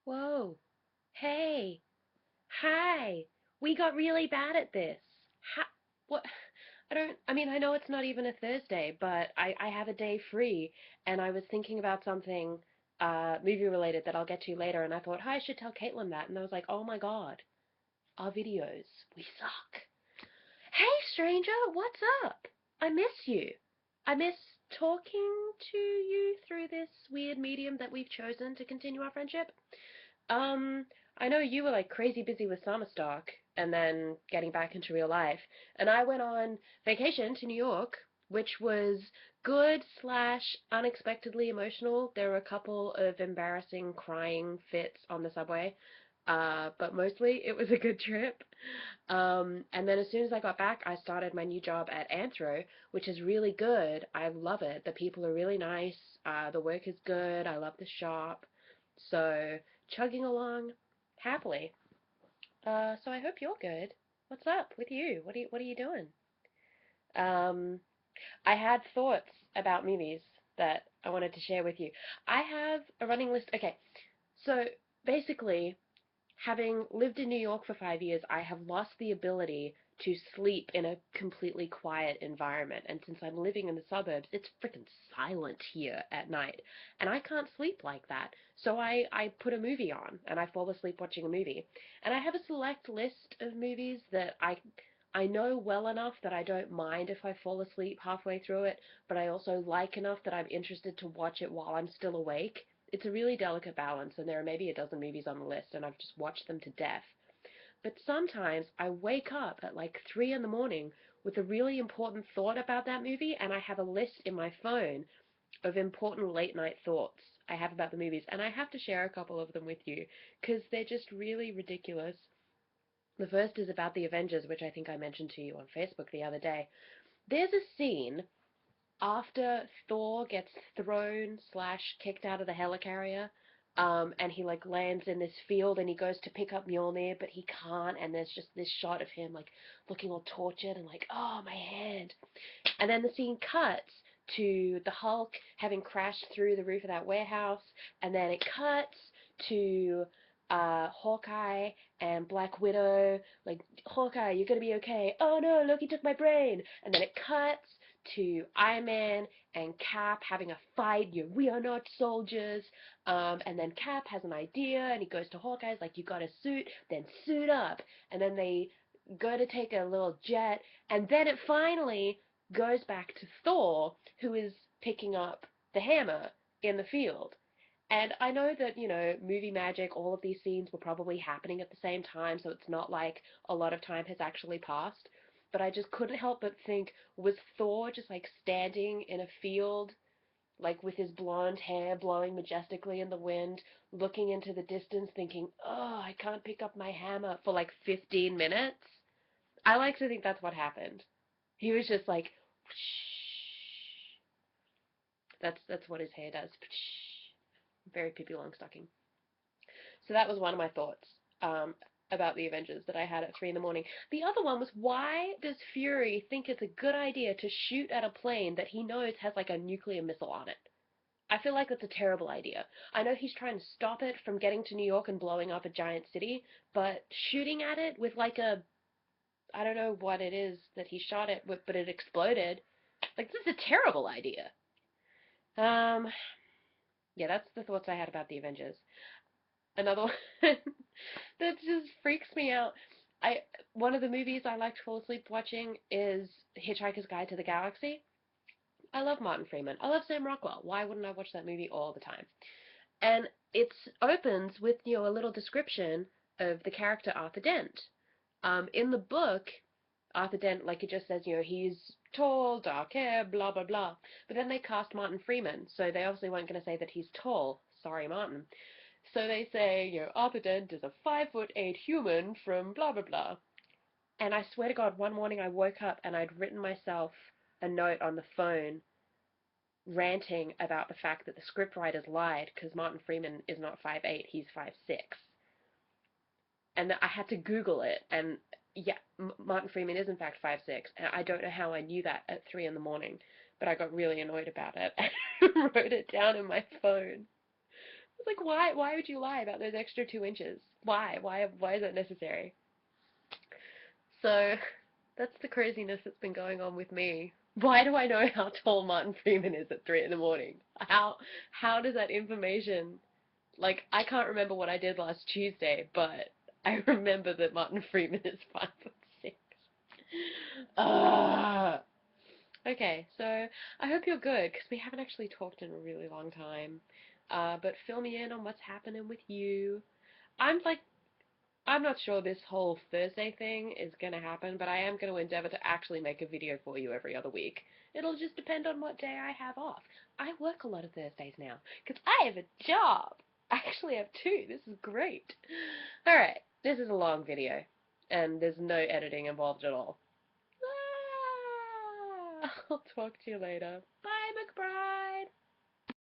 Whoa. Hey. Hi. We got really bad at this. Ha what? I know it's not even a Thursday, but I have a day free and I was thinking about something movie related that I'll get to later and I thought, hi, I should tell Caitlin that. And I was like, oh my God, our videos, we suck. Hey, stranger, what's up? I miss you. I miss talking to you through this weird medium that we've chosen to continue our friendship. Um, I know you were like crazy busy with summer stock and then getting back into real life, and I went on vacation to New York, which was good slash unexpectedly emotional. There were a couple of embarrassing crying fits on the subway, but mostly it was a good trip. And then as soon as I got back, I started my new job at Anthro, which is really good. I love it. The people are really nice. The work is good. I love the shop. So chugging along happily. So I hope you're good. What's up with you? What are you doing? Um, I had thoughts about movies that I wanted to share with you. I have a running list. Okay, so basically, having lived in New York for 5 years, I have lost the ability to sleep in a completely quiet environment. And since I'm living in the suburbs, it's freaking silent here at night. And I can't sleep like that. So I put a movie on and I fall asleep watching a movie. And I have a select list of movies that I know well enough that I don't mind if I fall asleep halfway through it, but I also like enough that I'm interested to watch it while I'm still awake. It's a really delicate balance, and there are maybe a dozen movies on the list, and I've just watched them to death. But sometimes I wake up at like 3 in the morning with a really important thought about that movie, and I have a list in my phone of important late night thoughts I have about the movies, and I have to share a couple of them with you because they're just really ridiculous. The first is about the Avengers, which I think I mentioned to you on Facebook the other day. There's a scene after Thor gets thrown slash kicked out of the helicarrier, and he like lands in this field and he goes to pick up Mjolnir, but he can't, and there's just this shot of him like looking all tortured and like, oh my hand. And then the scene cuts to the Hulk having crashed through the roof of that warehouse, and then it cuts to Hawkeye and Black Widow, like, Hawkeye, you're gonna be okay. Oh no, Loki took my brain. And then it cuts to Iron Man and Cap having a fight. We are not soldiers. And then Cap has an idea and he goes to Hawkeye's like, you got a suit, then suit up. And then they go to take a little jet, and then it finally goes back to Thor, who is picking up the hammer in the field. And I know that, movie magic, all of these scenes were probably happening at the same time, so it's not like a lot of time has actually passed. But I just couldn't help but think, was Thor just like standing in a field, like with his blonde hair blowing majestically in the wind, looking into the distance, thinking, oh, I can't pick up my hammer for like 15 minutes? I like to think that's what happened. He was just like, whoosh. That's what his hair does. Very Pippi Longstocking. So that was one of my thoughts about the Avengers that I had at 3 in the morning. The other one was, why does Fury think it's a good idea to shoot at a plane that he knows has like a nuclear missile on it? I feel like that's a terrible idea. I know he's trying to stop it from getting to New York and blowing up a giant city, but shooting at it with like a, I don't know what it is that he shot it with, but it exploded. Like, this is a terrible idea. Um, yeah, that's the thoughts I had about the Avengers. Another one that just freaks me out. I One of the movies I like to fall asleep watching is Hitchhiker's Guide to the Galaxy. I love Martin Freeman. I love Sam Rockwell. Why wouldn't I watch that movie all the time? And it opens with, a little description of the character Arthur Dent. In the book, Arthur Dent, like it just says, he's tall, dark hair, blah, blah, blah. But then they cast Martin Freeman, so they obviously weren't going to say that he's tall. Sorry, Martin. So they say, Arthur Dent is a 5'8" human from blah, blah, blah. And I swear to God, one morning I woke up and I'd written myself a note on the phone ranting about the fact that the scriptwriters lied because Martin Freeman is not 5'8", he's 5'6". And I had to Google it, and yeah, Martin Freeman is in fact 5'6", and I don't know how I knew that at 3 in the morning, but I got really annoyed about it and wrote it down in my phone. was like, why would you lie about those extra 2 inches? Why is that necessary? So that's the craziness that's been going on with me. Why do I know how tall Martin Freeman is at 3 in the morning? How does that information, like, I can't remember what I did last Tuesday, but I remember that Martin Freeman is 5'6". Okay, so I hope you're good because we haven't actually talked in a really long time. But fill me in on what's happening with you. I'm like I'm not sure this whole Thursday thing is going to happen, but I am going to endeavor to actually make a video for you every other week. It'll just depend on what day I have off. I work a lot of Thursdays now because I have a job. I actually have two. This is great. Alright, this is a long video, and there's no editing involved at all. I'll talk to you later. Bye.